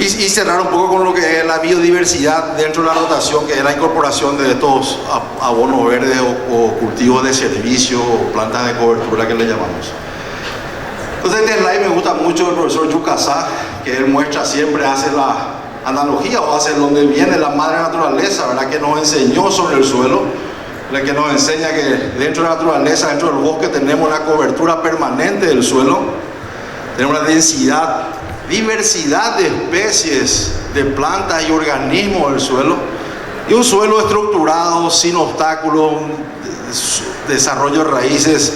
Y cerrar un poco con lo que es la biodiversidad dentro de la rotación, que es la incorporación de estos abonos verdes o cultivos de servicio o plantas de cobertura que le llamamos. Entonces este slide me gusta mucho del profesor Yucasá, que él muestra siempre, hace la analogía o hace donde viene la madre naturaleza, ¿verdad? Que nos enseñó sobre el suelo, la que nos enseña que dentro de la naturaleza, dentro del bosque, tenemos una cobertura permanente del suelo, tenemos una densidad, diversidad de especies de plantas y organismos del suelo, y un suelo estructurado, sin obstáculos, desarrollo de raíces,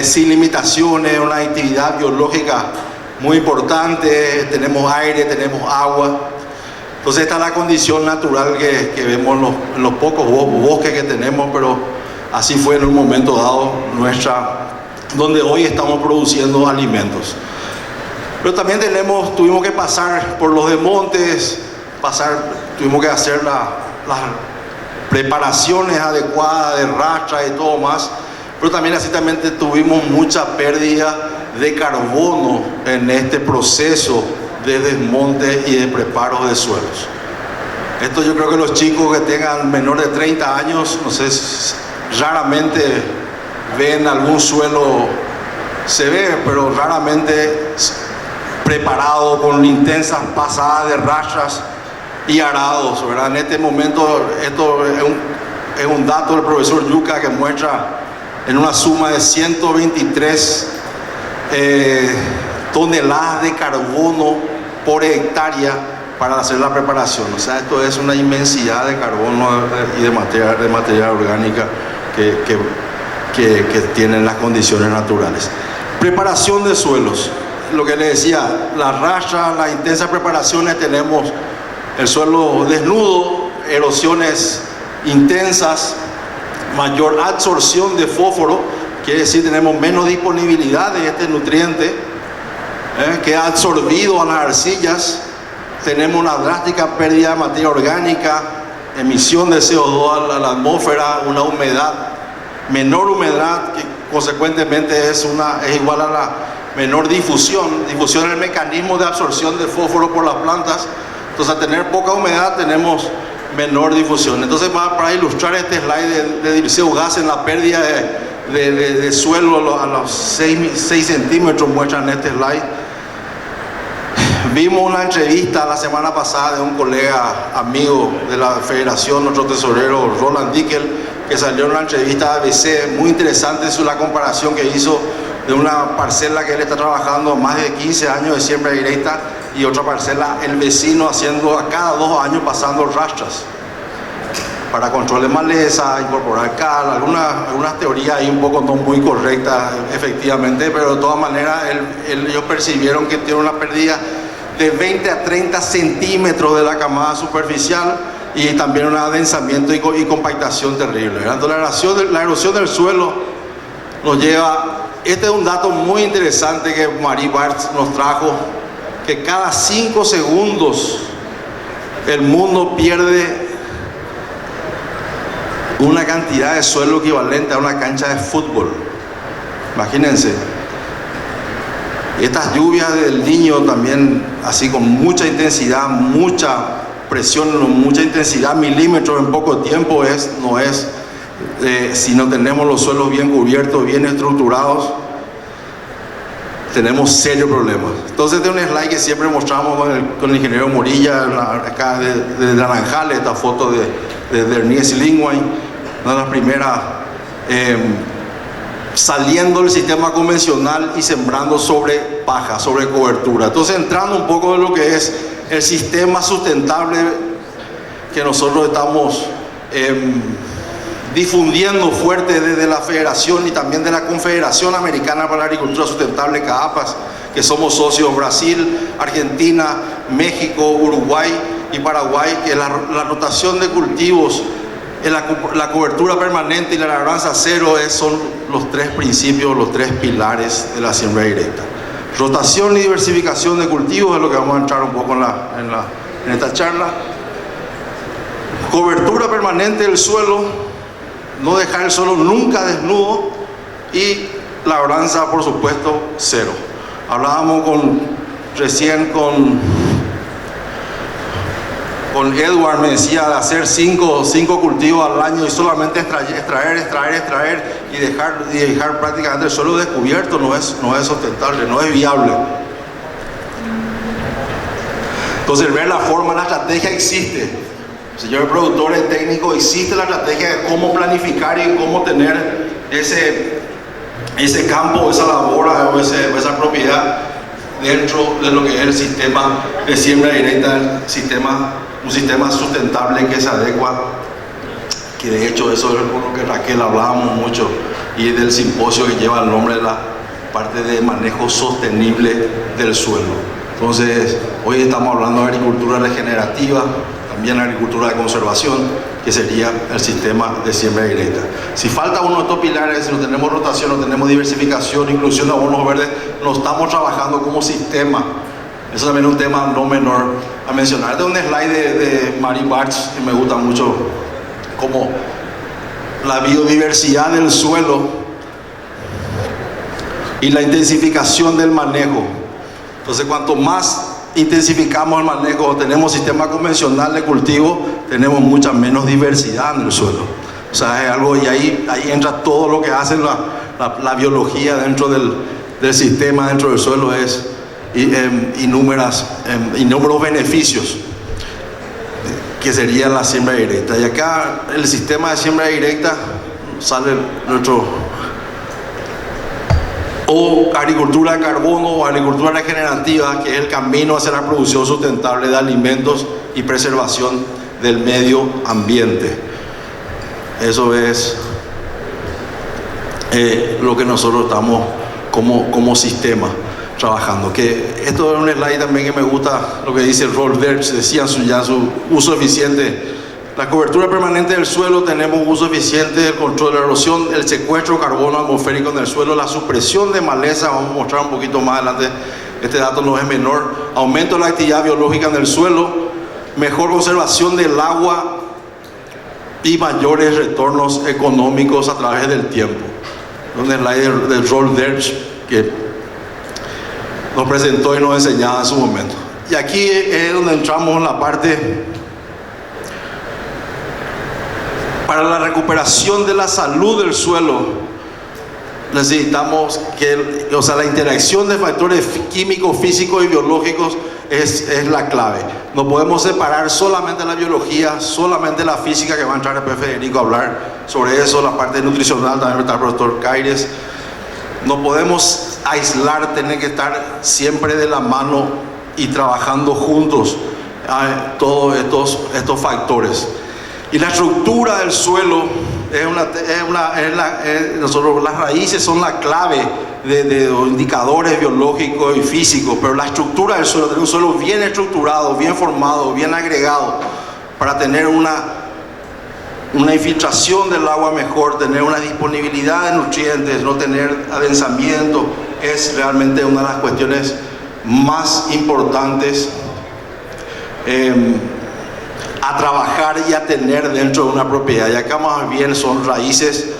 sin limitaciones, una actividad biológica muy importante, tenemos aire, tenemos agua. Entonces esta es la condición natural que vemos en los pocos bosques que tenemos, pero así fue en un momento dado donde hoy estamos produciendo alimentos. Pero también tuvimos que pasar por los desmontes, tuvimos que hacer las preparaciones adecuadas de rastra y todo más, pero también tuvimos mucha pérdida de carbono en este proceso de desmonte y de preparo de suelos. Esto yo creo que los chicos que tengan menor de 30 años, no sé, raramente ven algún suelo, se ve, pero raramente preparado con intensas pasadas de rastras y arados, ¿verdad? En este momento, esto es un dato del profesor Yuca que muestra en una suma de 123 toneladas de carbono por hectárea para hacer la preparación. O sea, esto es una inmensidad de carbono y de materia orgánica que tienen las condiciones naturales. Preparación de suelos. Lo que les decía, la rastra, las intensas preparaciones, tenemos el suelo desnudo, erosiones intensas, mayor absorción de fósforo, quiere decir tenemos menos disponibilidad de este nutriente, que ha absorbido a las arcillas, tenemos una drástica pérdida de materia orgánica, emisión de CO2 a la atmósfera, una humedad, menor humedad, que consecuentemente es igual a la menor difusión en el mecanismo de absorción de fósforo por las plantas. Entonces, al tener poca humedad tenemos menor difusión. Entonces, para ilustrar este slide de Dirceu Gas en la pérdida de suelo a los 6 centímetros, muestran este slide. Vimos una entrevista la semana pasada de un colega amigo de la federación, nuestro tesorero Roland Dickel, que salió en una entrevista de ABC muy interesante sobre la comparación que hizo de una parcela que él está trabajando más de 15 años de siembra directa y otra parcela, el vecino, haciendo a cada 2 años pasando rastras para control de maleza, incorporar cal, algunas teorías ahí un poco no muy correctas efectivamente, pero de todas maneras ellos percibieron que tiene una pérdida de 20 a 30 centímetros de la camada superficial y también un adensamiento y compactación terrible. Entonces, la erosión del suelo nos lleva. Este es un dato muy interesante que Marie Barthes nos trajo, que cada 5 segundos el mundo pierde una cantidad de suelo equivalente a una cancha de fútbol. Imagínense. Estas lluvias del Niño también, así con mucha intensidad, mucha presión, mucha intensidad, milímetros en poco tiempo, si no tenemos los suelos bien cubiertos, bien estructurados, tenemos serios problemas. Entonces, este es un slide que siempre mostramos con el ingeniero Morilla, acá de Naranjales, esta foto de Bernice Lingwine, una de las primeras, saliendo del sistema convencional y sembrando sobre paja, sobre cobertura. Entonces, entrando un poco en lo que es el sistema sustentable que nosotros estamos difundiendo fuerte desde la Federación y también de la Confederación Americana para la Agricultura Sustentable, CAAPAS, que somos socios Brasil, Argentina, México, Uruguay y Paraguay, que la rotación de cultivos, la cobertura permanente y la labranza cero son los 3 principios, los 3 pilares de la siembra directa. Rotación y diversificación de cultivos es lo que vamos a entrar un poco en esta charla. Cobertura permanente del suelo, no dejar el suelo nunca desnudo, y labranza, por supuesto, cero. Hablábamos recién con con Edward me decía de hacer cinco cultivos al año y solamente extraer y dejar prácticamente el suelo descubierto no es sustentable, no es viable. Entonces, ver la forma, la estrategia existe. Señor productor y técnico, existe la estrategia de cómo planificar y cómo tener ese campo, esa labor o esa propiedad dentro de lo que es el sistema de siembra directa, un sistema sustentable que se adecua, que de hecho eso es lo que Raquel hablábamos mucho, y del simposio que lleva el nombre de la parte de manejo sostenible del suelo. Entonces, hoy estamos hablando de agricultura regenerativa, también agricultura de conservación, que sería el sistema de siembra directa. Si falta uno de estos pilares, si no tenemos rotación, no tenemos diversificación, inclusión de abonos verdes, no estamos trabajando como sistema. Eso también es un tema no menor a mencionar. Este es un slide de Mary Bartz que me gusta mucho, como la biodiversidad del suelo y la intensificación del manejo. Entonces, cuanto más intensificamos el manejo, tenemos sistema convencional de cultivo, tenemos mucha menos diversidad en el suelo. O sea, es algo, y ahí entra todo lo que hace la biología dentro del sistema, dentro del suelo, es innúmeros beneficios que sería la siembra directa. Y acá el sistema de siembra directa sale nuestro o agricultura de carbono o agricultura regenerativa, que es el camino hacia la producción sustentable de alimentos y preservación del medio ambiente. Eso es lo que nosotros estamos como sistema trabajando. Que esto es un slide también que me gusta, lo que dice Rolf Derks, decía su uso eficiente. La cobertura permanente del suelo, tenemos uso eficiente del control de la erosión, el secuestro de carbono atmosférico en el suelo, la supresión de maleza, vamos a mostrar un poquito más adelante, este dato no es menor, aumento de la actividad biológica en el suelo, mejor conservación del agua y mayores retornos económicos a través del tiempo. Un slide de Rolf Derks que nos presentó y nos enseñaba en su momento. Y aquí es donde entramos en la parte. Para la recuperación de la salud del suelo, necesitamos la interacción de factores químicos, físicos y biológicos es la clave. No podemos separar solamente la biología, solamente la física, que va a entrar el profe Federico a hablar sobre eso, la parte nutricional también está el profesor Caires. No podemos aislar, tener que estar siempre de la mano y trabajando juntos todos estos factores. Y la estructura del suelo las raíces son la clave de indicadores biológicos y físicos, pero la estructura del suelo, tener un suelo bien estructurado, bien formado, bien agregado, para tener una infiltración del agua mejor, tener una disponibilidad de nutrientes, no tener adensamiento, es realmente una de las cuestiones más importantes a trabajar y a tener dentro de una propiedad. Y acá más bien son raíces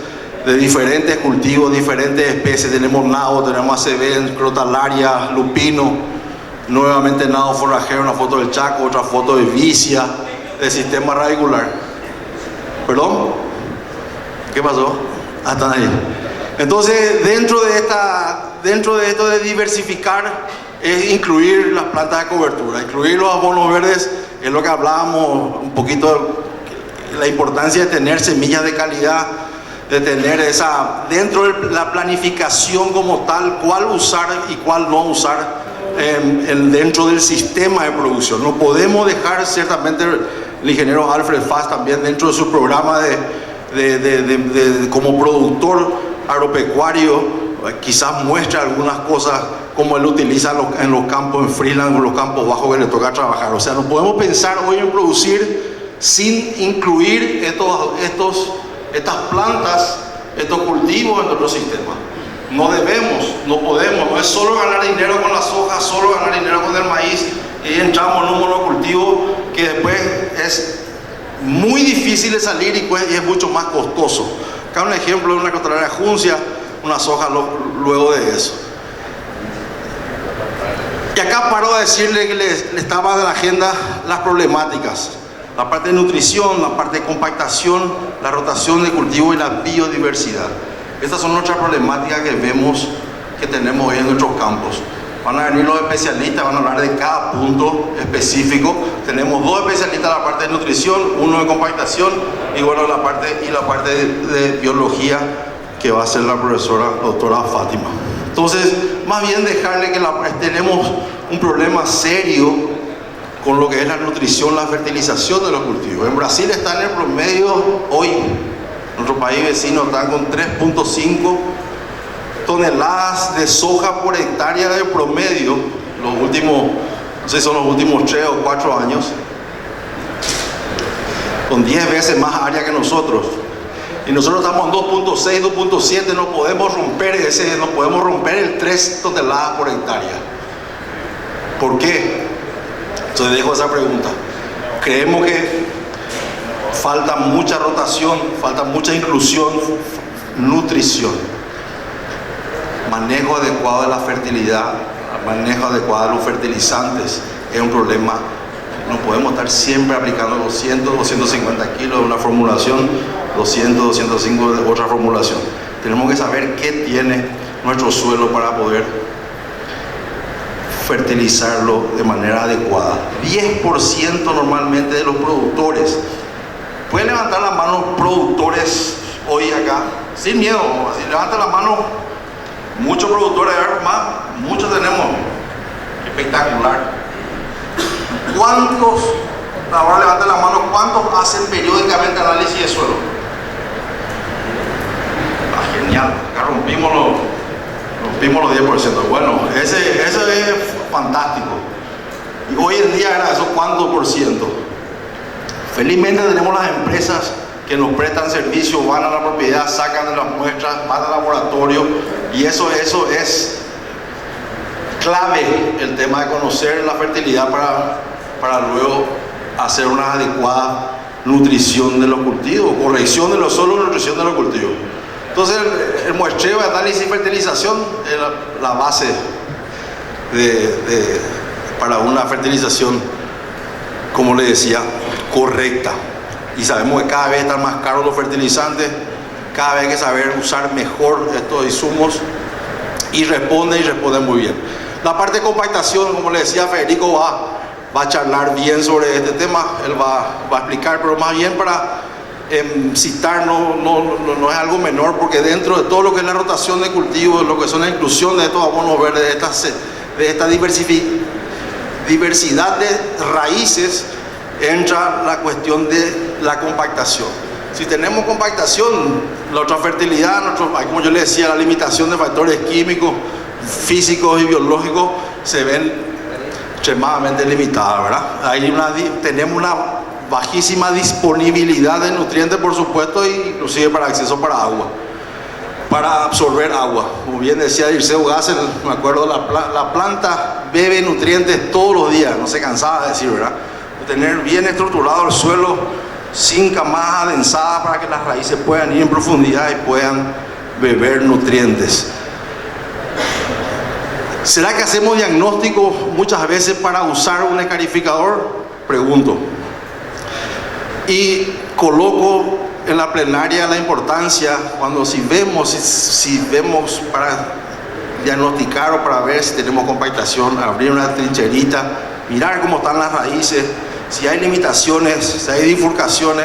de diferentes cultivos, diferentes especies. Tenemos nabo, tenemos ACB, crotalaria, lupino, nuevamente nado forrajero, una foto del Chaco, otra foto de vicia, del sistema radicular. ¿Perdón? ¿Qué pasó? Están ahí. Entonces, dentro de esto de diversificar, es incluir las plantas de cobertura, incluir los abonos verdes. Es lo que hablábamos un poquito, la importancia de tener semillas de calidad, de tener dentro de la planificación como tal, cuál usar y cuál no usar dentro del sistema de producción. No podemos dejar, ciertamente el ingeniero Alfred Fass también dentro de su programa como productor agropecuario, quizás muestra algunas cosas como él utiliza en los campos en freelance, en los campos bajos que le toca trabajar. O sea, no podemos pensar hoy en producir sin incluir estas plantas, estos cultivos en nuestro sistema. No debemos, no podemos, no es solo ganar dinero con la soja, solo ganar dinero con el maíz, y entramos en un monocultivo que después es muy difícil de salir y es mucho más costoso. Acá un ejemplo de una crotalaria juncia, una soja luego de eso. Y acá paro de decirle que le estaba en la agenda las problemáticas. La parte de nutrición, la parte de compactación, la rotación de cultivo y la biodiversidad. Estas son nuestras problemáticas que vemos que tenemos hoy en nuestros campos. Van a venir los especialistas, van a hablar de cada punto específico. Tenemos 2 especialistas en la parte de nutrición, uno de compactación y bueno, la parte de biología que va a ser la profesora doctora Fátima. Entonces, más bien dejarle que tenemos un problema serio con lo que es la nutrición, la fertilización de los cultivos. En Brasil está en el promedio hoy, nuestro país vecino están con 3.5 toneladas de soja por hectárea de promedio, los últimos, no sé si son los últimos 3 o 4 años, con 10 veces más área que nosotros. Y nosotros estamos en 2.6, 2.7, no podemos romper el 3 toneladas por hectárea. ¿Por qué? Entonces dejo esa pregunta. Creemos que falta mucha rotación, falta mucha inclusión, nutrición, manejo adecuado de la fertilidad, manejo adecuado de los fertilizantes es un problema. No podemos estar siempre aplicando 200, 250 kilos de una formulación, 200, 205 de otra formulación. Tenemos que saber qué tiene nuestro suelo para poder fertilizarlo de manera adecuada. 10% normalmente de los productores. Pueden levantar la mano productores hoy acá, sin miedo, así levanten la mano. Muchos productores, muchos tenemos. Espectacular. ¿Cuántos, ahora levanten la mano, cuántos hacen periódicamente análisis de suelo? Genial, acá rompimos los 10%. Bueno, eso es fantástico. Y hoy en día, ¿eso cuánto por ciento? Felizmente tenemos las empresas que nos prestan servicio, van a la propiedad, sacan de las muestras, van al laboratorio, y eso es clave, el tema de conocer la fertilidad para luego hacer una adecuada nutrición de los cultivos, corrección de los suelos, nutrición de los cultivos. Entonces el muestreo de análisis y fertilización es la base para una fertilización, como le decía, correcta. Y sabemos que cada vez están más caros los fertilizantes, cada vez hay que saber usar mejor estos insumos y responden muy bien. La parte de compactación, como le decía, Federico va a charlar bien sobre este tema, él va a explicar, pero más bien para citar, no es algo menor, porque dentro de todo lo que es la rotación de cultivos, lo que son la inclusión de estos abonos verdes, de esta diversidad de raíces, entra la cuestión de la compactación. Si tenemos compactación, nuestra fertilidad, como yo le decía, la limitación de factores químicos, físicos y biológicos se ven extremadamente limitadas, ¿verdad? Tenemos una bajísima disponibilidad de nutrientes, por supuesto, inclusive para acceso para agua, para absorber agua. Como bien decía Dirceu Gassel, me acuerdo, la planta bebe nutrientes todos los días, no se cansaba de decir, ¿verdad? Tener bien estructurado el suelo sin camadas adensadas para que las raíces puedan ir en profundidad y puedan beber nutrientes. ¿Será que hacemos diagnóstico muchas veces para usar un escarificador? Pregunto. Y coloco en la plenaria la importancia cuando si vemos para diagnosticar o para ver si tenemos compactación, abrir una trincherita, mirar cómo están las raíces, si hay limitaciones, si hay bifurcaciones.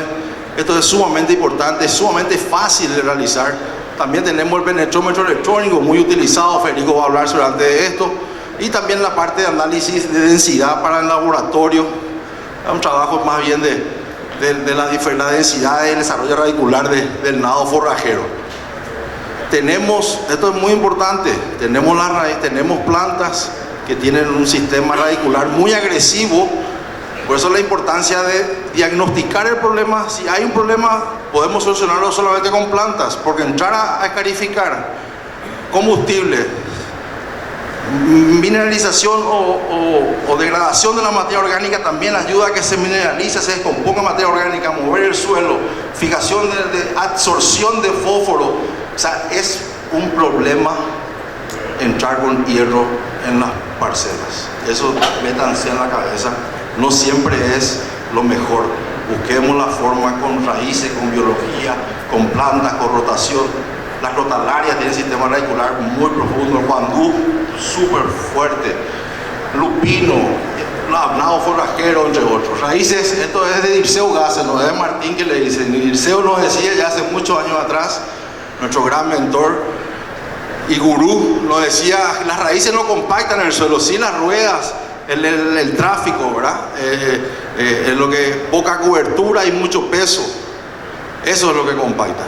Esto es sumamente importante, es sumamente fácil de realizar. También tenemos el penetrómetro electrónico muy utilizado, Federico va a hablar sobre esto, y también la parte de análisis de densidad para el laboratorio. Es un trabajo más bien de la densidad del desarrollo radicular del nado forrajero. Esto es muy importante, tenemos la raíz, tenemos plantas que tienen un sistema radicular muy agresivo. Por eso la importancia de diagnosticar el problema. Si hay un problema, podemos solucionarlo solamente con plantas, porque entrar a escarificar combustible, mineralización o degradación de la materia orgánica también ayuda a que se mineralice, se descomponga materia orgánica, mover el suelo, fijación de absorción de fósforo. O sea, es un problema entrar con hierro en las parcelas. Eso métanse en la cabeza. No siempre es lo mejor Busquemos la forma con raíces, con biología, con plantas, con rotación. Las rotalarias tienen sistema radicular muy profundo. El guandú, súper fuerte. Lupino, nado forrajero, entre otros. Raíces, esto es de Dirceu Gase, no es de Martín que le dice. Dirceu nos decía ya hace muchos años atrás, nuestro gran mentor y gurú, nos decía, las raíces no compactan el suelo, sí las ruedas, el tráfico, ¿verdad? Es lo que, poca cobertura y mucho peso. Eso es lo que compacta.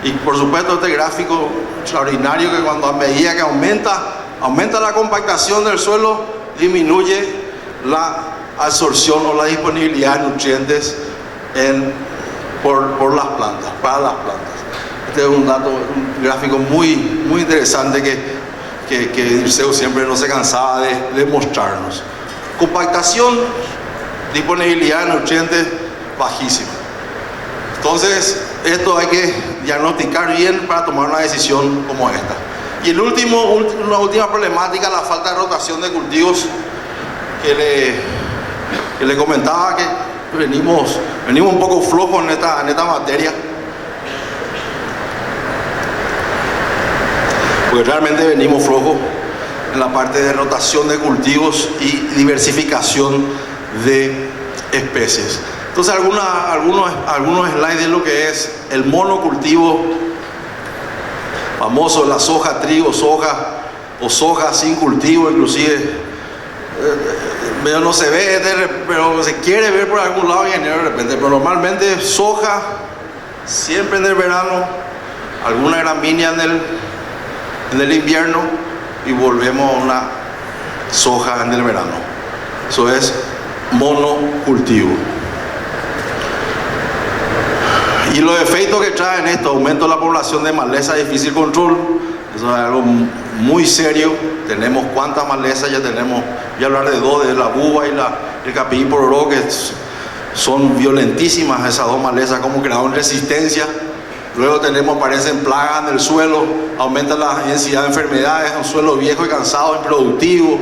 Y por supuesto este gráfico extraordinario que cuando a medida que aumenta la compactación del suelo, disminuye la absorción o la disponibilidad de nutrientes por las plantas, para las plantas. Este es un dato, un gráfico muy interesante que Dirceu siempre no se cansaba de mostrarnos. Compactación, disponibilidad de nutrientes bajísima. Entonces, esto hay que diagnosticar bien para tomar una decisión como esta. Y una última problemática, la falta de rotación de cultivos, que le comentaba que venimos un poco flojos en esta materia. Porque realmente venimos flojos en la parte de rotación de cultivos y diversificación de especies. Entonces algunos slides de lo que es el monocultivo famoso, la soja, trigo, soja o soja sin cultivo, inclusive medio no se ve, pero se quiere ver por algún lado y en enero de repente. Pero normalmente soja siempre en el verano, alguna gramínea en el invierno y volvemos a una soja en el verano. Eso es monocultivo. Y los efectos que traen esto, aumento de la población de maleza de difícil control, eso es algo muy serio. Tenemos cuántas malezas, ya tenemos, voy a hablar de dos, de la buba y el capillín pororó, que son violentísimas esas dos malezas, como crearon resistencia. Luego aparecen plagas en el suelo, aumenta la densidad de enfermedades, un suelo viejo y cansado, improductivo,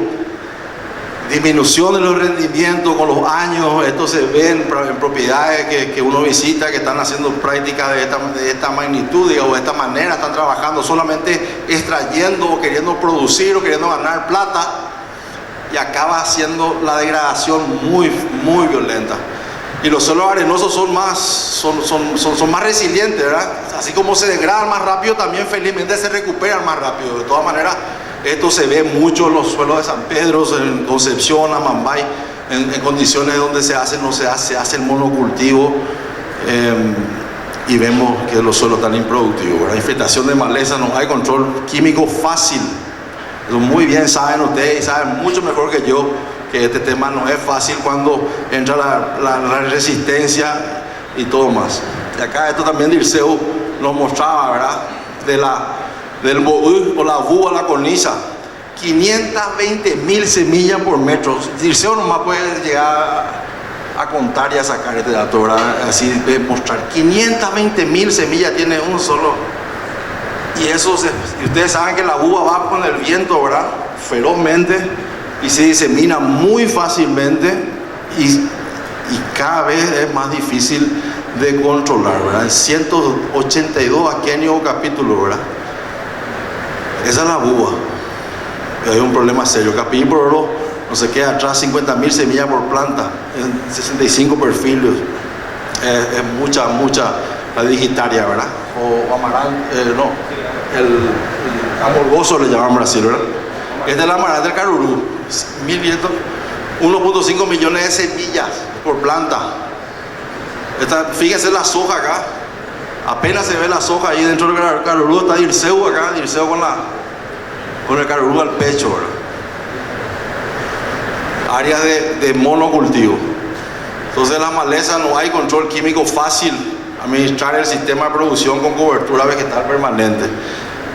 disminución de los rendimientos con los años. Esto se ve en propiedades que uno visita, que están haciendo prácticas de esta magnitud o de esta manera, están trabajando solamente extrayendo o queriendo producir o queriendo ganar plata, y acaba siendo la degradación muy violenta. Y los suelos arenosos son más resilientes, ¿verdad? Así como se degradan más rápido, también felizmente se recuperan más rápido. De todas maneras, esto se ve mucho en los suelos de San Pedro, en Concepción, Amambay, en condiciones donde se hace el monocultivo, y vemos que los suelos están improductivos, ¿verdad? Infiltración de maleza, no hay control químico fácil. Eso muy bien saben ustedes y saben mucho mejor que yo que este tema no es fácil cuando entra la resistencia y todo más. Y acá esto también Dirceu nos mostraba, ¿verdad? Del boú o la buba, la cornisa, 520.000 semillas por metro. Dirceu nomás puede llegar a contar y a sacar este dato, ¿verdad? Así de mostrar. 520.000 semillas tiene un solo. Y eso, ustedes saben que la buba va con el viento, ¿verdad? Ferozmente. Y se disemina muy fácilmente y cada vez es más difícil de controlar, ¿verdad? 182 aquenios capítulos, ¿verdad? Esa es la buba. Y hay un problema serio. Capillín pororó no se queda atrás, 50.000 semillas por planta, 65 perfiles. Es mucha la digitaria, ¿verdad? O amaral, el amorgoso le llaman en Brasil, ¿verdad? Este es el amaral del carurú. 1.5 millones de semillas por planta. Fíjense la soja acá, apenas se ve la soja ahí dentro del carurú. Está Dirceu acá, Dirceu con el carurú al pecho, ¿verdad? Áreas de monocultivo. Entonces las malezas no hay control químico fácil, administrar el sistema de producción con cobertura vegetal permanente.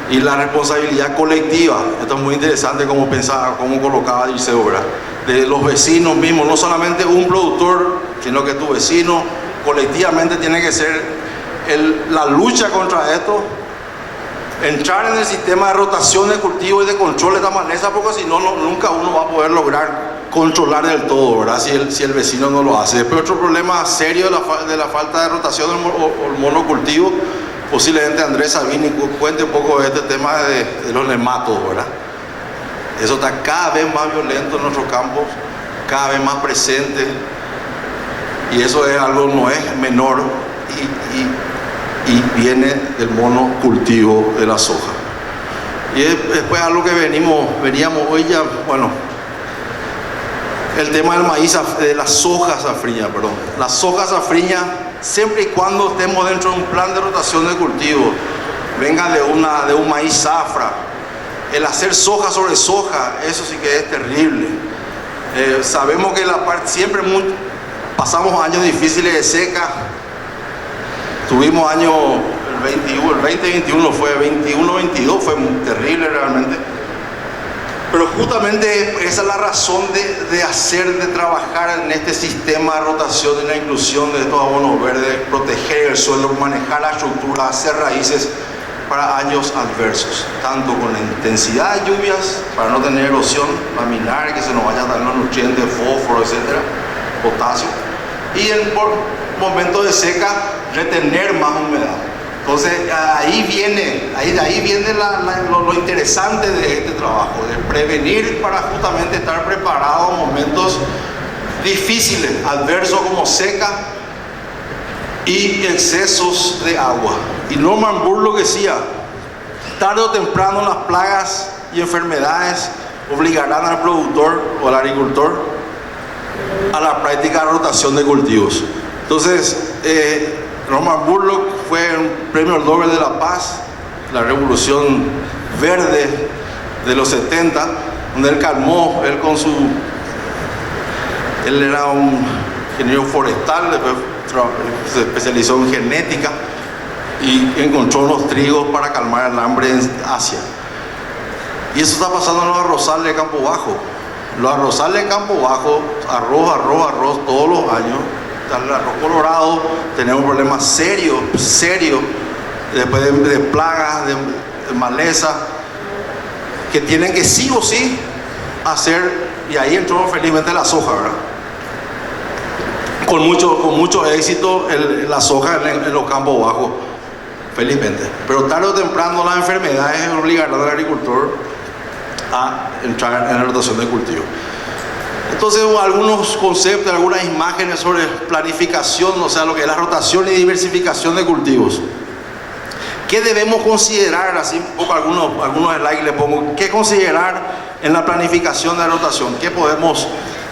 Y la responsabilidad colectiva, esto es muy interesante como pensaba, como colocaba Dirceu, ¿verdad? De los vecinos mismos, no solamente un productor, sino que tu vecino colectivamente tiene que ser la lucha contra esto, entrar en el sistema de rotación de cultivo y de control de esta maleza, porque si no, nunca uno va a poder lograr controlar del todo, ¿verdad? Si el vecino no lo hace. Después otro problema serio de la falta de rotación del monocultivo, posiblemente Andrés Sabini cuente un poco de este tema de los nematos, ¿verdad? Eso está cada vez más violento en nuestros campos, cada vez más presente, y eso es algo, no es menor, y viene del monocultivo de la soja. Y después algo que veníamos hoy ya, bueno, el tema del maíz, de la soja safriña, perdón. La soja safriña, siempre y cuando estemos dentro de un plan de rotación de cultivo, venga de un maíz zafra, el hacer soja sobre soja, eso sí que es terrible. Sabemos que siempre pasamos años difíciles de seca. Tuvimos años, el 2021 fue, 21-22 fue muy terrible realmente. Pero justamente esa es la razón de trabajar en este sistema de rotación y la inclusión de estos abonos verdes, proteger el suelo, manejar la estructura, hacer raíces para años adversos, tanto con la intensidad de lluvias, para no tener erosión laminar, que se nos vayan a dar los nutrientes, fósforo, etcétera, potasio, y en momentos de seca, retener más humedad. Entonces, de ahí viene lo interesante de este trabajo, de prevenir para justamente estar preparados en momentos difíciles, adversos como seca y excesos de agua. Y Norman Borlaug decía, tarde o temprano las plagas y enfermedades obligarán al productor o al agricultor a la práctica de rotación de cultivos. Entonces, Norman Borlaug fue un premio Nobel de la Paz, la revolución verde de los 70, donde él calmó, él era un ingeniero forestal, después se especializó en genética y encontró unos trigos para calmar el hambre en Asia. Y eso está pasando en los arrozales de Campo Bajo. Los arrozales de Campo Bajo, arroz todos los años. El arroz colorado, tenemos problemas serios, después de plagas, de maleza, que tienen que sí o sí hacer, y ahí entró felizmente la soja, ¿verdad? Con mucho éxito la soja en los campos bajos, felizmente. Pero tarde o temprano las enfermedades obligarán al agricultor a entrar en la rotación de cultivo. Entonces, algunos conceptos, algunas imágenes sobre planificación, o sea, lo que es la rotación y diversificación de cultivos. ¿Qué debemos considerar? Así un poco algunos slides le pongo. ¿Qué considerar en la planificación de la rotación? ¿Qué podemos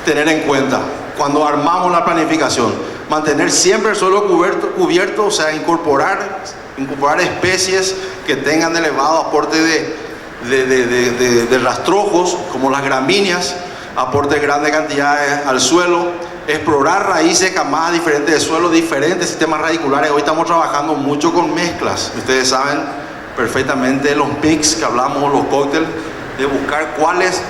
tener en cuenta cuando armamos la planificación? Mantener siempre el suelo cubierto, o sea, incorporar especies que tengan elevado aporte de rastrojos, como las gramíneas, aporte grandes cantidades al suelo, explorar raíces, camadas diferentes de suelo, diferentes sistemas radiculares. Hoy estamos trabajando mucho con mezclas. Ustedes saben perfectamente los mix que hablamos, los cócteles, de buscar cuáles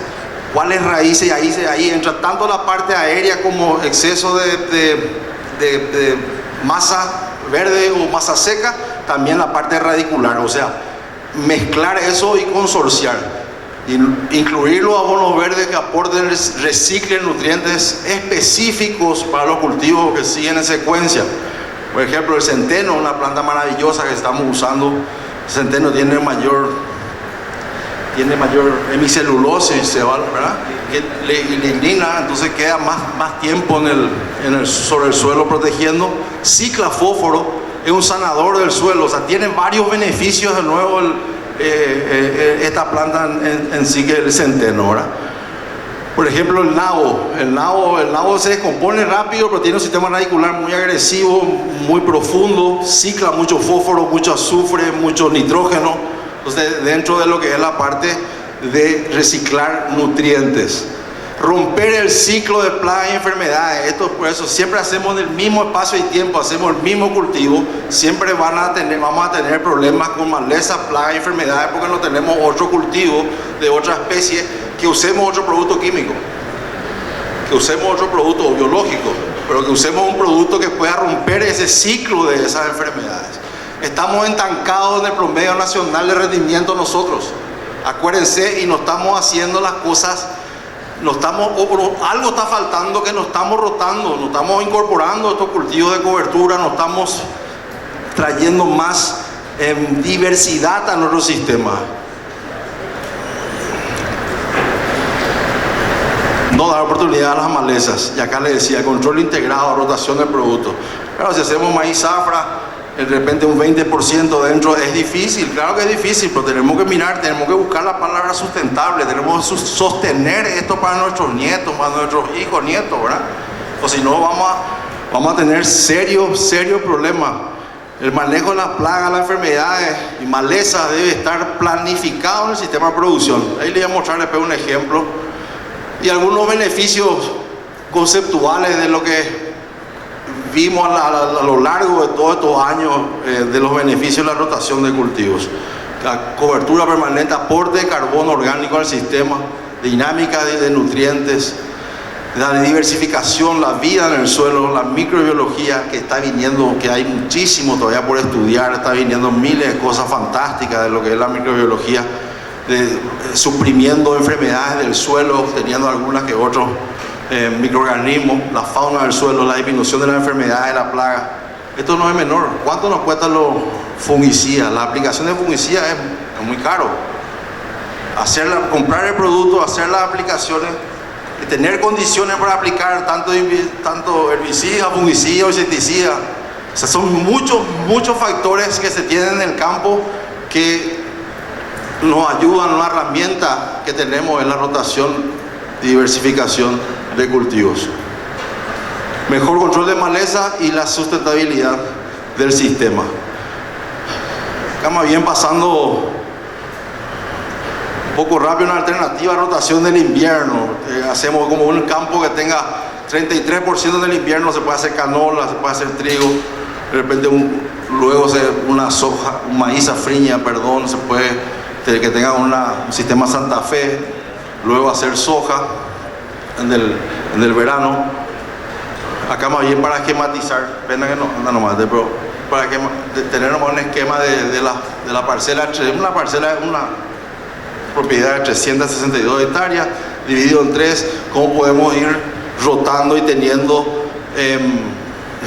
raíces, y ahí entra tanto la parte aérea como exceso de masa verde o masa seca, también la parte radicular, o sea, mezclar eso y consorciar. Incluir los abonos verdes que aporten, reciclen nutrientes específicos para los cultivos que siguen en secuencia. Por ejemplo, el centeno, una planta maravillosa que estamos usando. El centeno tiene mayor hemicelulosis, ¿verdad? Y lignina, entonces queda más tiempo sobre el suelo protegiendo. Cicla fósforo, es un sanador del suelo, o sea, tiene varios beneficios de nuevo esta planta en sí, que es el centeno, ¿verdad? Por ejemplo, el nabo se descompone rápido, pero tiene un sistema radicular muy agresivo, muy profundo, cicla mucho fósforo, mucho azufre, mucho nitrógeno. Entonces, dentro de lo que es la parte de reciclar nutrientes, romper el ciclo de plagas y enfermedades. Por eso siempre hacemos en el mismo espacio y tiempo, hacemos el mismo cultivo, siempre vamos a tener problemas con malezas, plagas y enfermedades, porque no tenemos otro cultivo de otra especie, que usemos otro producto químico, que usemos otro producto biológico, pero que usemos un producto que pueda romper ese ciclo de esas enfermedades. Estamos estancados en el promedio nacional de rendimiento nosotros, acuérdense, y no estamos haciendo las cosas algo está faltando, que no estamos rotando, no estamos incorporando estos cultivos de cobertura, no estamos trayendo más diversidad a nuestro sistema. No dar oportunidad a las malezas. Y acá le decía, control integrado, rotación del producto. Claro, si hacemos maíz zafra, de repente un 20% dentro, es difícil, claro que es difícil, pero tenemos que mirar, tenemos que buscar la palabra sustentable, tenemos que sostener esto para nuestros nietos, para nuestros hijos, nietos, ¿verdad? O si no, vamos a tener serios problemas. El manejo de las plagas, las enfermedades y malezas debe estar planificado en el sistema de producción. Ahí le voy a mostrar después un ejemplo y algunos beneficios conceptuales de lo que vimos a lo largo de todos estos años, de los beneficios de la rotación de cultivos. La cobertura permanente, aporte de carbono orgánico al sistema, dinámica de nutrientes, la diversificación, la vida en el suelo, la microbiología que está viniendo, que hay muchísimo todavía por estudiar, está viniendo miles de cosas fantásticas de lo que es la microbiología, suprimiendo enfermedades del suelo, teniendo algunas que otros microorganismos, la fauna del suelo, la disminución de las enfermedades, de la plaga. Esto no es menor. ¿Cuánto nos cuesta los fungicidas? La aplicación de fungicidas es muy caro. Comprar el producto, hacer las aplicaciones, y tener condiciones para aplicar tanto herbicida, fungicida o insecticida. O sea, son muchos factores que se tienen en el campo que nos ayudan. Una herramienta que tenemos es la rotación y diversificación de cultivos. Mejor control de maleza y la sustentabilidad del sistema. Acá más bien pasando un poco rápido, una alternativa a rotación del invierno. Hacemos como un campo que tenga 33% del invierno, se puede hacer canola, se puede hacer trigo, de repente luego una soja, un maíz safriña, perdón, se puede que tenga un sistema Santa Fe, luego hacer soja en el verano. Acá más bien para esquematizar, pena que no anda nomás, pero para tener nomás un esquema de la parcela, una propiedad de 362 hectáreas, dividido en 3, cómo podemos ir rotando y teniendo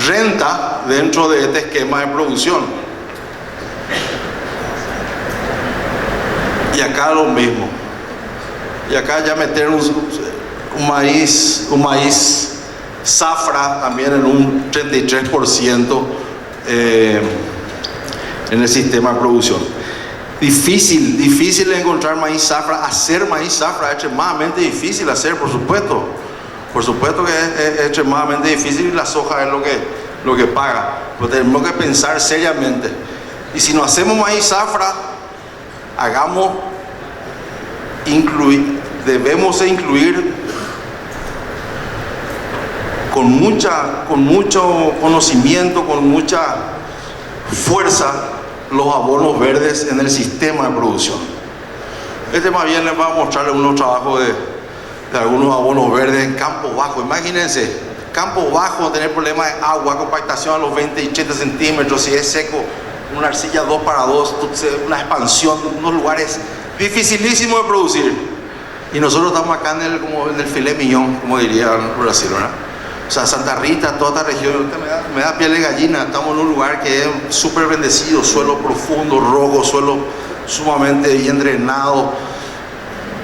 renta dentro de este esquema de producción. Y acá lo mismo. Y acá ya meter un maíz zafra también en un 33% en el sistema de producción. Difícil encontrar maíz zafra. Hacer maíz zafra es extremadamente difícil hacer, por supuesto. Por supuesto que es extremadamente difícil, y la soja es lo que paga. Pero tenemos que pensar seriamente. Y si no hacemos maíz zafra, debemos incluir con mucho conocimiento, con mucha fuerza, los abonos verdes en el sistema de producción. Más bien les voy a mostrar unos trabajos de algunos abonos verdes en campo bajo. Imagínense, campo bajo, tener problemas de agua, compactación a los 20 y 80 centímetros, si es seco, una arcilla 2x2, una expansión, unos lugares dificilísimos de producir. Y nosotros estamos acá en el filet mignon, como diría en Brasil, ¿verdad? O sea, Santa Rita, toda esta región, me da piel de gallina. Estamos en un lugar que es súper bendecido, suelo profundo, rojo, suelo sumamente bien drenado.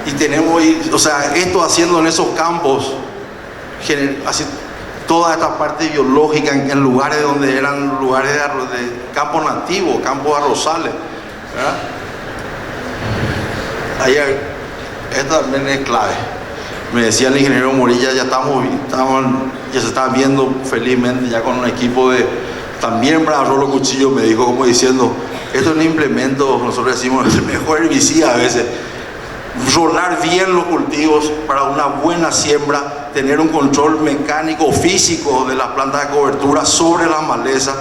Y tenemos, o sea, esto haciendo en esos campos, así, toda esta parte biológica en lugares donde eran lugares de campos nativos, campos arrozales, ¿verdad? Esto también es clave. Me decía el ingeniero Morilla, ya se está viendo felizmente ya con un equipo también para Rolo Cuchillo, me dijo como diciendo, esto es un implemento, nosotros decimos, el mejor herbicida a veces. Rolar bien los cultivos para una buena siembra, tener un control mecánico o físico de las plantas de cobertura sobre las malezas,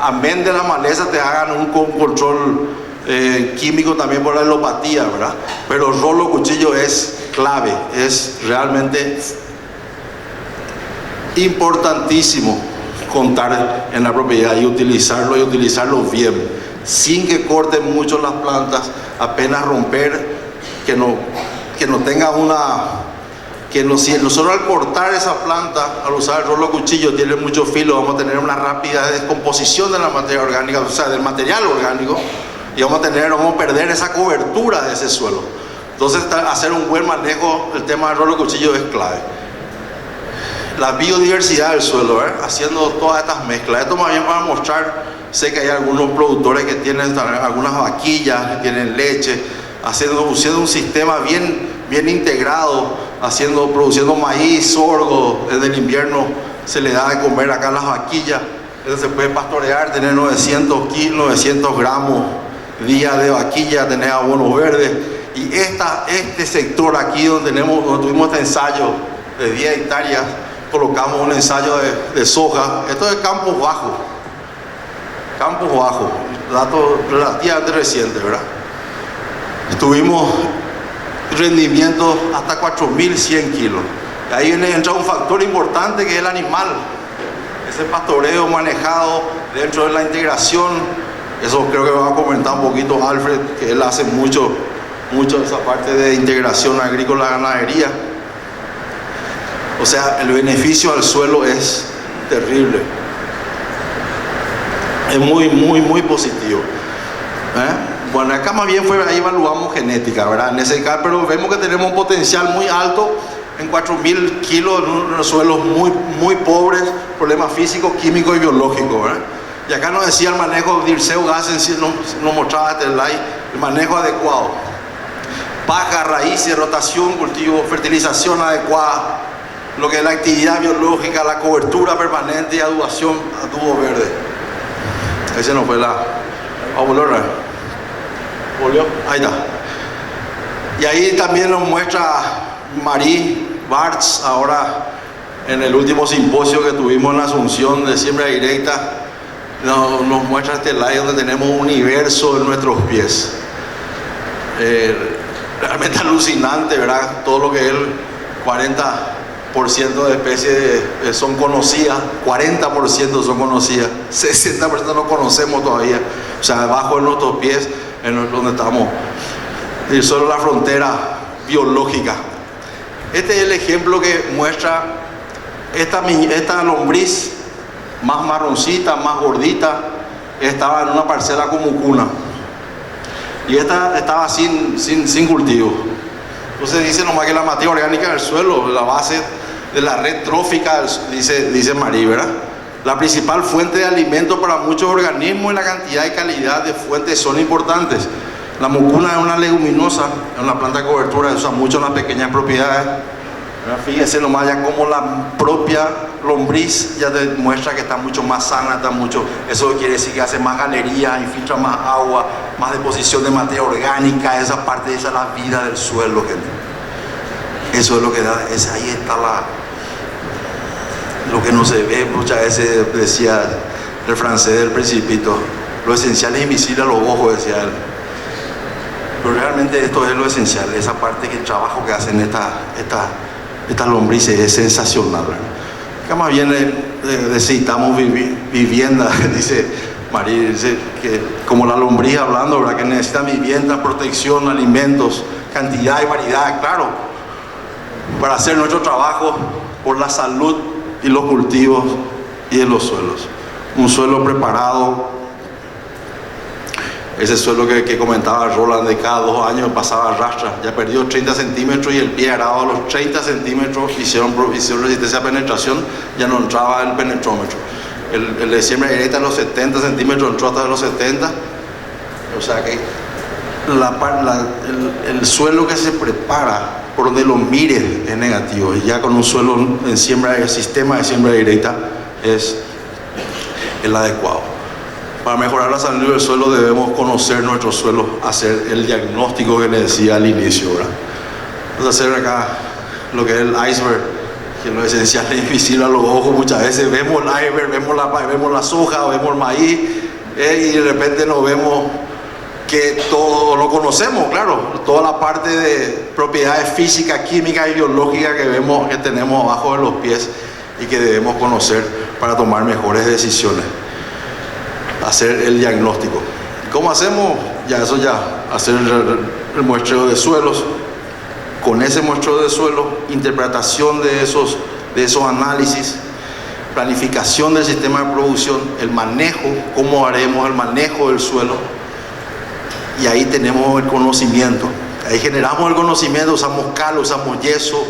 amén de las malezas te hagan un control químico también por la alopatía, ¿verdad? Pero el rolo cuchillo es clave, es realmente importantísimo contar en la propiedad y utilizarlo bien, sin que corten mucho las plantas, apenas romper, que no tenga que nosotros al cortar esa planta, al usar el rolo cuchillo, tiene mucho filo, vamos a tener una rápida descomposición de la materia orgánica, o sea, del material orgánico, y vamos a perder esa cobertura de ese suelo. Entonces, hacer un buen manejo, el tema del rolo cuchillo es clave. La biodiversidad del suelo, haciendo todas estas mezclas. Esto más bien para mostrar, sé que hay algunos productores que tienen algunas vaquillas, que tienen leche, haciendo un sistema bien integrado, produciendo maíz, sorgo. En el invierno se le da de comer acá a las vaquillas, entonces se puede pastorear, tener 900 kilos, 900 gramos día de vaquilla, tener abonos verdes. Y este sector aquí donde tuvimos este ensayo de 10 hectáreas, colocamos un ensayo de soja. Esto es Campos Bajos, dato relativamente reciente, ¿verdad? Tuvimos rendimientos hasta 4.100 kilos. Y ahí entra un factor importante que es el animal, ese pastoreo manejado dentro de la integración. Eso creo que va a comentar un poquito Alfred, que él hace mucho de esa parte de integración agrícola-ganadería. O sea, el beneficio al suelo es terrible. Es muy positivo. Bueno, acá más bien ahí evaluamos genética, ¿verdad? En ese caso, pero vemos que tenemos un potencial muy alto en 4.000 kilos en unos suelos muy pobres, problemas físicos, químicos y biológicos, ¿verdad? Y acá nos decía el manejo, Dirceu Gassen nos mostraba este slide, el manejo adecuado. Paja, raíces, rotación, cultivo, fertilización adecuada, lo que es la actividad biológica, la cobertura permanente y adubación, adubo verde. Ese no fue la... ¿Volvió? Ahí está. Y ahí también nos muestra Marie Bartz, ahora en el último simposio que tuvimos en Asunción de siembra directa, nos muestra este slide donde tenemos un universo en nuestros pies. Realmente alucinante, ¿verdad? Todo lo que es el 40% de especies son conocidas, 40% son conocidas, 60% no conocemos todavía. O sea, debajo de nuestros pies, donde estamos, y solo la frontera biológica. Este es el ejemplo que muestra esta lombriz más marroncita, más gordita, estaba en una parcela como cuna. Y esta estaba sin cultivo. Entonces dice nomás que la materia orgánica del suelo, la base de la red trófica, dice Marie, ¿verdad? La principal fuente de alimento para muchos organismos y la cantidad y calidad de fuentes son importantes. La mucuna es una leguminosa, es una planta de cobertura, se usa mucho en las pequeñas propiedades. Fíjense nomás ya como la propia lombriz ya te muestra que está mucho más sana, eso quiere decir que hace más galería, infiltra más agua, más deposición de materia orgánica, esa parte, esa es la vida del suelo, gente. Eso es lo que da, ahí está lo que no se ve. Muchas veces decía el francés del Principito, lo esencial es invisible a los ojos, decía él. Pero realmente esto es lo esencial, esa parte que el trabajo que hacen estas lombrices es sensacional. Acá más bien necesitamos vivienda, dice María, dice que como la lombriz hablando, ¿verdad? Que necesitan vivienda, protección, alimentos, cantidad y variedad, claro, para hacer nuestro trabajo por la salud y los cultivos y de los suelos. Un suelo preparado, ese suelo que comentaba Roland, de cada 2 años pasaba rastra, ya perdió 30 centímetros y el pie arado a los 30 centímetros hicieron resistencia a penetración, ya no entraba el penetrómetro. El de siembra directa a los 70 centímetros entró hasta los 70, o sea que el suelo que se prepara por donde lo mires es negativo, y ya con un suelo en siembra, el sistema de siembra directa es el adecuado. Para mejorar la salud del suelo debemos conocer nuestro suelo, hacer el diagnóstico que les decía al inicio, ¿verdad? Vamos a hacer acá lo que es el iceberg, que lo esencial es invisible a los ojos. Muchas veces vemos el iceberg, vemos la soja, vemos el maíz, y de repente nos vemos que todo lo conocemos, claro, toda la parte de propiedades físicas, químicas y biológicas que tenemos abajo de los pies y que debemos conocer para tomar mejores decisiones. Hacer el diagnóstico. ¿Cómo hacemos? Hacer el muestreo de suelos. con ese muestreo de suelo, interpretación de esos análisis, planificación del sistema de producción, el manejo, cómo haremos el manejo del suelo, y ahí tenemos el conocimiento. Ahí generamos el conocimiento, usamos cal, usamos yeso,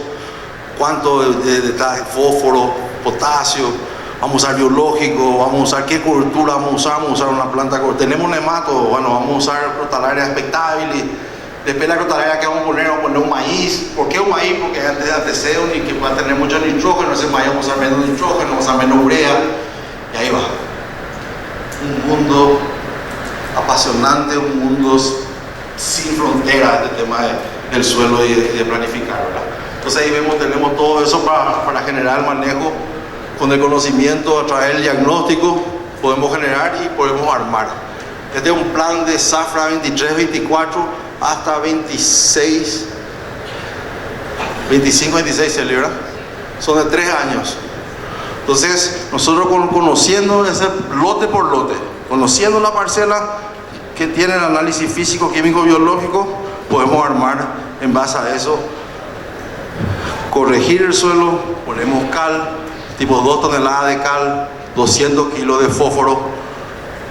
cuánto de fósforo, potasio, vamos a usar biológico, vamos a usar qué cultura vamos a usar una planta, tenemos nemato, bueno, vamos a usar Crotalaria expectabilis. Después de la Crotalaria que vamos a poner un maíz. ¿Por qué un maíz? Porque es de antecedeo y que va a tener mucho nitrógeno, ese maíz vamos a usar menos nitrógeno, vamos a usar menos urea, y ahí va. Un mundo apasionante, un mundo sin fronteras, este tema del suelo y de planificar, ¿verdad? Entonces ahí vemos, tenemos todo eso para generar el manejo. Con el conocimiento, a través del diagnóstico, podemos generar y podemos armar. Este es un plan de zafra 23-24 hasta 25-26 se libra. Son de 3 años. Entonces, nosotros conociendo ese lote por lote, conociendo la parcela que tiene el análisis físico, químico, biológico, podemos armar en base a eso, corregir el suelo, ponemos cal, tipo 2 toneladas de cal, 200 kilos de fósforo,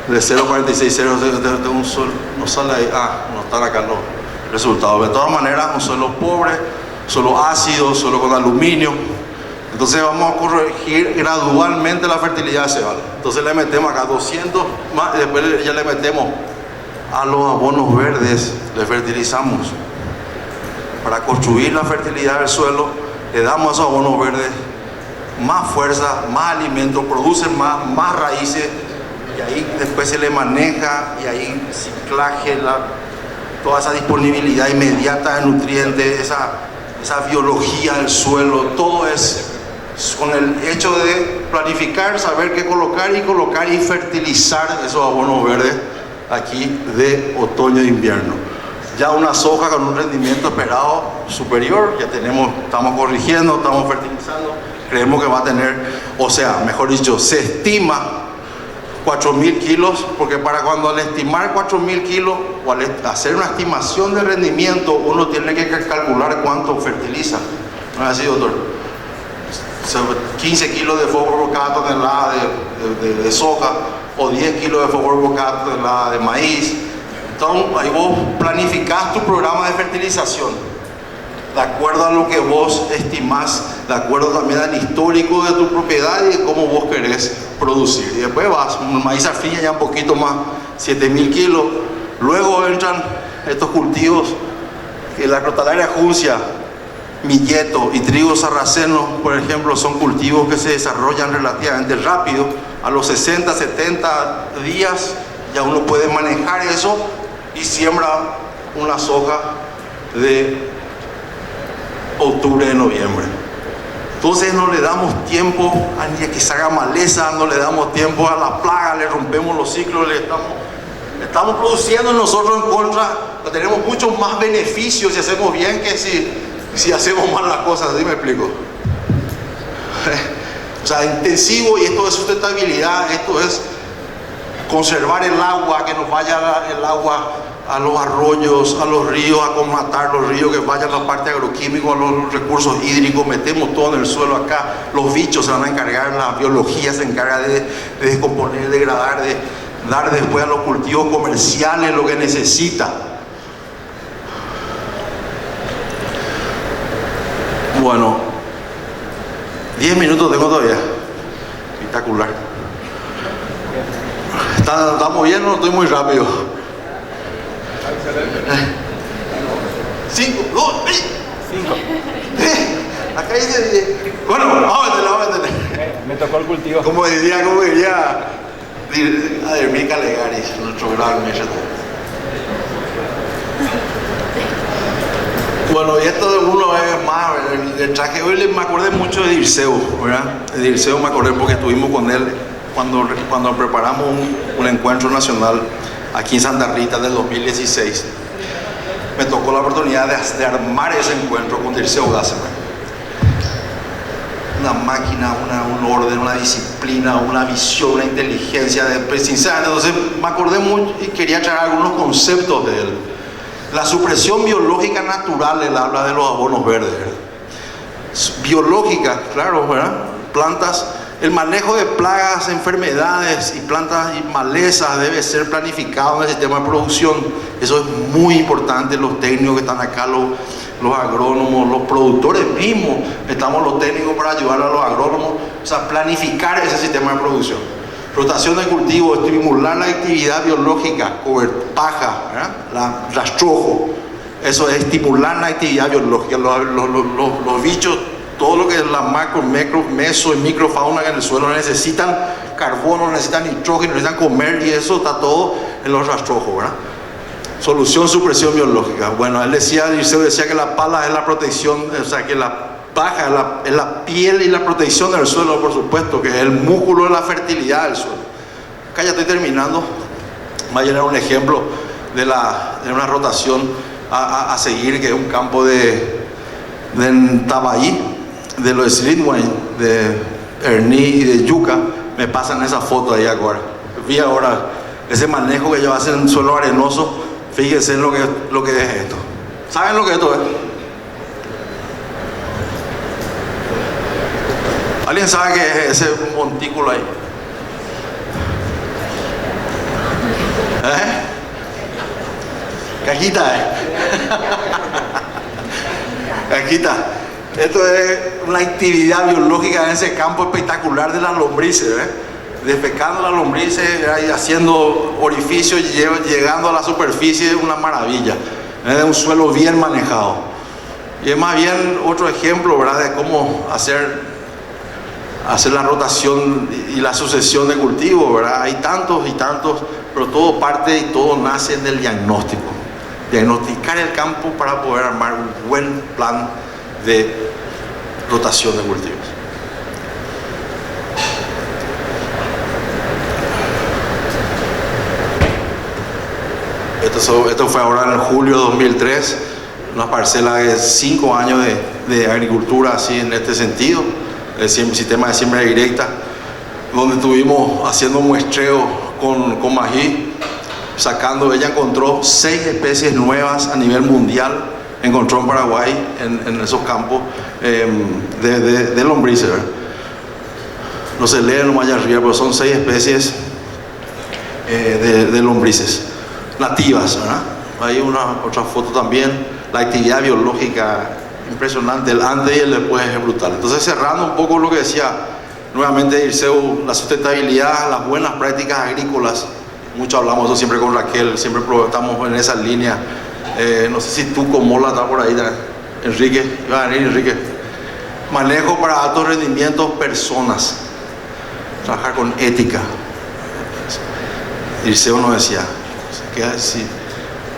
de 0,46 de un suelo, no sale ahí, no están acá los resultados. De todas maneras, un suelo pobre, suelo ácido, suelo con aluminio. Entonces vamos a corregir gradualmente la fertilidad cebal. Entonces le metemos acá 200 más, y después ya le metemos a los abonos verdes, le fertilizamos. Para construir la fertilidad del suelo, le damos a esos abonos verdes más fuerza, más alimento, producen más raíces, y ahí después se le maneja, y ahí el ciclaje, toda esa disponibilidad inmediata de nutrientes, esa biología del suelo, todo es con el hecho de planificar, saber qué colocar y fertilizar esos abonos verdes aquí de otoño e invierno. Ya una soja con un rendimiento esperado superior, ya estamos corrigiendo, estamos fertilizando, creemos que va a tener, o sea, mejor dicho, se estima 4.000 kilos, porque para cuando al estimar 4.000 kilos o al hacer una estimación de rendimiento, uno tiene que calcular cuánto fertiliza. ¿No es así, doctor? 15 kilos de fósforo por cada tonelada de soja, o 10 kilos de fósforo por cada tonelada de maíz. Entonces ahí vos planificás tu programa de fertilización de acuerdo a lo que vos estimás, de acuerdo también al histórico de tu propiedad y de cómo vos querés producir. Y después vas, maíz afilla ya un poquito más, 7.000 kilos. Luego entran estos cultivos, la Crotalaria juncia, milleto y trigo sarraceno, por ejemplo, son cultivos que se desarrollan relativamente rápido. A los 60, 70 días ya uno puede manejar eso y siembra una soja de octubre de noviembre. Entonces no le damos tiempo a que se haga maleza, no le damos tiempo a la plaga, le rompemos los ciclos, le estamos produciendo nosotros en contra, tenemos muchos más beneficios si hacemos bien que si hacemos mal las cosas. ¿Sí me explico? O sea, intensivo, y esto es sustentabilidad, esto es conservar el agua, que nos vaya el agua a los arroyos, a los ríos, a comatar los ríos, que vayan a la parte agroquímica, a los recursos hídricos, metemos todo en el suelo acá, los bichos se van a encargar, la biología se encarga de descomponer, degradar, de dar después a los cultivos comerciales lo que necesita. Bueno, 10 minutos tengo todavía. Espectacular. ¿Estamos bien o no estoy muy rápido? 5, 2, 5. Acá dice. Bueno, vamos a meterle. Me tocó el cultivo. Como diría Ademir Calegaris, nuestro gran médico. Bueno, y esto de uno es más, el traje, hoy me acordé mucho de Dirceu, ¿verdad? De Dirceu me acordé porque estuvimos con él cuando preparamos un encuentro nacional aquí en Santa Rita del 2016. Me tocó la oportunidad de armar ese encuentro con Dirceu Gassemer. Una máquina, un orden, una disciplina, una visión, una inteligencia, sinceramente. Entonces me acordé mucho y quería traer algunos conceptos de él. La supresión biológica natural, él habla de los abonos verdes, ¿verdad? Biológica, claro, ¿verdad? Plantas, el manejo de plagas, enfermedades y plantas y malezas debe ser planificado en el sistema de producción. Eso es muy importante. Los técnicos que están acá, los agrónomos, los productores mismos, estamos los técnicos para ayudar a los agrónomos, o sea, planificar ese sistema de producción. Rotación de cultivo, estimular la actividad biológica, paja, rastrojo, eso es estimular la actividad biológica. Los bichos, todo lo que es la macro, meso y microfauna que en el suelo necesitan carbono, necesitan nitrógeno, necesitan comer, y eso está todo en los rastrojos, ¿verdad? Solución, supresión biológica. Bueno, Dirceu decía que la pala es la protección, o sea, que la paja es la piel y la protección del suelo, por supuesto, que es el músculo de la fertilidad del suelo. Acá ya estoy terminando. Va a llenar un ejemplo de una rotación a seguir, que es un campo de Tabaí, de los Slitwine, de Erní y de Yuca. Me pasan esa foto ahí ahora. Vi ahora ese manejo que ellos hacen en suelo arenoso. Fíjense en lo que es esto. ¿Saben lo que esto es? ¿Alguien sabe qué es ese montículo ahí? Cajita, Cajita. Esto es una actividad biológica en ese campo espectacular de las lombrices, defecando las lombrices y haciendo orificios, llegando a la superficie, una maravilla, de un suelo bien manejado. Y es más bien otro ejemplo, ¿verdad?, de cómo hacer la rotación y la sucesión de cultivos, ¿verdad? Hay tantos y tantos, pero todo parte y todo nace del diagnóstico. Diagnosticar el campo para poder armar un buen plan de rotación de cultivos. Esto fue ahora en julio de 2003, una parcela de 5 años de agricultura así en este sentido, el sistema de siembra directa, donde estuvimos haciendo muestreo con mají, ella encontró 6 especies nuevas a nivel mundial, encontró en Paraguay, en esos campos de lombrices, ¿verdad? No se lee nomás allá arriba, pero son 6 especies de lombrices nativas, ¿verdad? Hay otra foto también. La actividad biológica impresionante, el antes y el después es brutal. Entonces, cerrando un poco lo que decía nuevamente Dirceu, la sustentabilidad, las buenas prácticas agrícolas, mucho hablamos de eso siempre con Raquel, siempre estamos en esa línea. No sé si tú con Mola está por ahí, Enrique, iba a venir Enrique. Manejo para altos rendimientos, personas, trabajar con ética. Dirceu nos decía que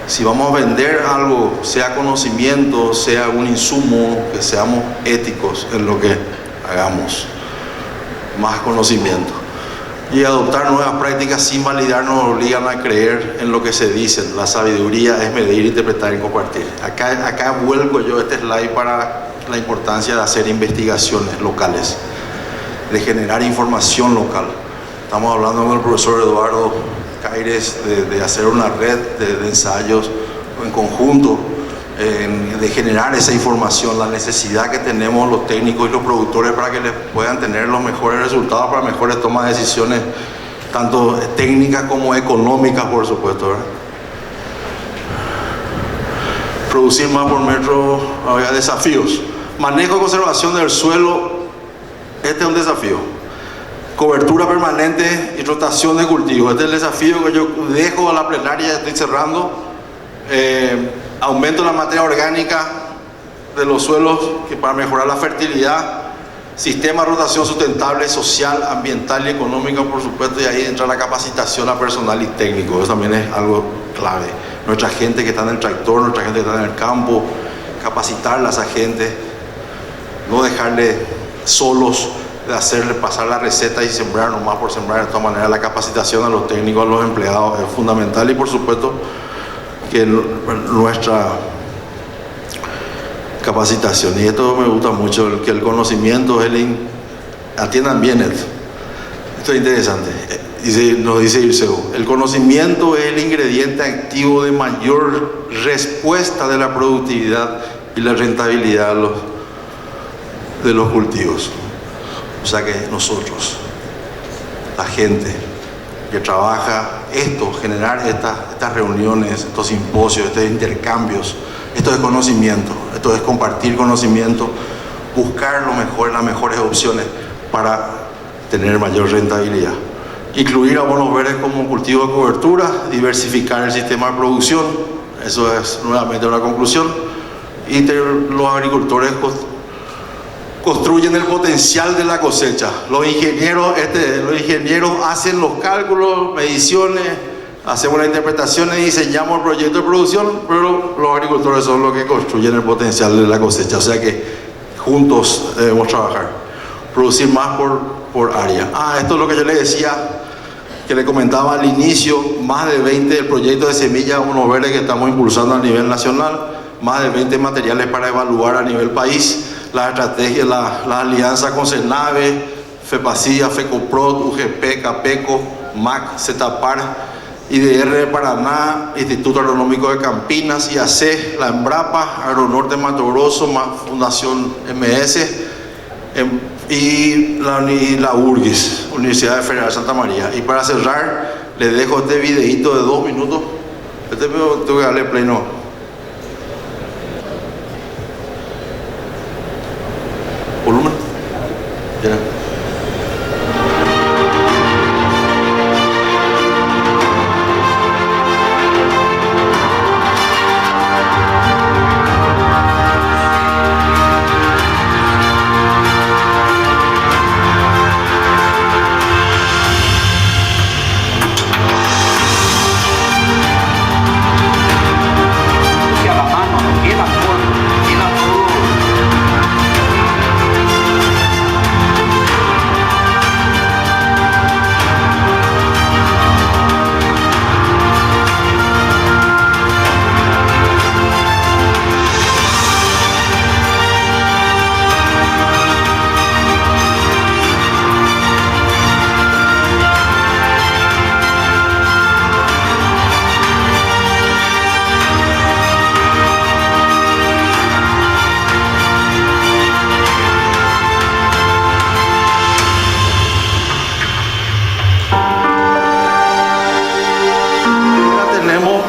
si vamos a vender algo, sea conocimiento, sea un insumo, que seamos éticos en lo que hagamos, más conocimiento. Y adoptar nuevas prácticas sin validar nos obligan a creer en lo que se dice. La sabiduría es medir, interpretar y compartir. Acá vuelco yo este slide para la importancia de hacer investigaciones locales, de generar información local. Estamos hablando con el profesor Eduardo Caires de hacer una red de ensayos en conjunto, de generar esa información, la necesidad que tenemos los técnicos y los productores para que les puedan tener los mejores resultados, para mejores tomas de decisiones, tanto técnicas como económicas, por supuesto, ¿verdad? Producir más por metro, había desafíos. Manejo y conservación del suelo, este es un desafío. Cobertura permanente y rotación de cultivos. Este es el desafío que yo dejo a la plenaria, estoy cerrando. Aumento de la materia orgánica de los suelos para mejorar la fertilidad. Sistema de rotación sustentable, social, ambiental y económica, por supuesto, y ahí entra la capacitación a personal y técnico. Eso también es algo clave. Nuestra gente que está en el tractor, nuestra gente que está en el campo, capacitarla a esa gente, no dejarle solos, de hacerle pasar la receta y sembrar nomás por sembrar. De todas maneras, la capacitación a los técnicos, a los empleados es fundamental, y por supuesto que nuestra capacitación, y esto me gusta mucho, que el conocimiento, atiendan bien esto, Esto es interesante. Nos dice Irseu, el conocimiento es el ingrediente activo de mayor respuesta de la productividad y la rentabilidad de los cultivos. O sea que nosotros, la gente que trabaja esto, generar estas reuniones, estos simposios, estos intercambios, esto es conocimiento, esto es compartir conocimiento, buscar lo mejor, las mejores opciones para tener mayor rentabilidad. Incluir abonos verdes como cultivo de cobertura, diversificar el sistema de producción, eso es nuevamente una conclusión, y los agricultores construyen el potencial de la cosecha. Los ingenieros hacen los cálculos, mediciones, hacemos las interpretaciones, diseñamos el proyecto de producción, pero los agricultores son los que construyen el potencial de la cosecha. O sea que juntos debemos trabajar, producir más por área. Esto es lo que yo le decía, que le comentaba al inicio, más de 20 del proyecto de semillas abonos verdes que estamos impulsando a nivel nacional, más de 20 materiales para evaluar a nivel país, la estrategia, la alianza con CENAVE, FEPACIA, FECOPROD, UGP, CAPECO, MAC, CETAPAR, IDR de Paraná, Instituto Agronómico de Campinas, IAC, la Embrapa, Agronorte Mato Grosso, Fundación MS, y la URGIS, Universidad Federal Santa María. Y para cerrar, les dejo este videito de 2 minutos. Tengo que darle play, no. Volumen. Ya.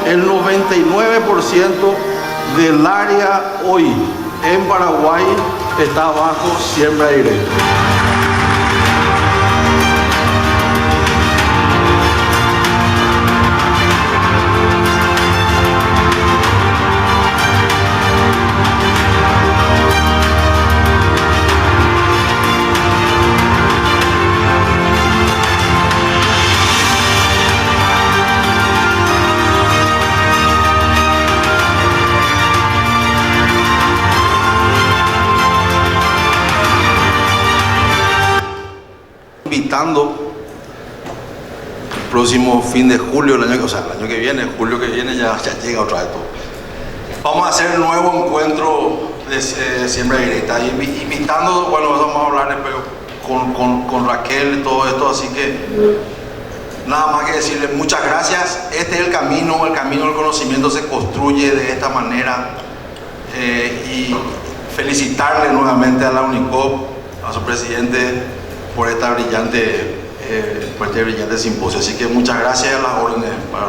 El 99% del área hoy en Paraguay está bajo siembra directa. Invitando el próximo fin de julio, el año que viene, julio que viene ya llega otra vez todo. Vamos a hacer un nuevo encuentro de siembra directa, invitando, bueno, vamos a hablar después con Raquel y todo esto, así que nada más que decirles muchas gracias. Este es el camino del conocimiento se construye de esta manera, y felicitarle nuevamente a la UNICOP, a su presidente, por este brillante simposio. Así que muchas gracias a las órdenes para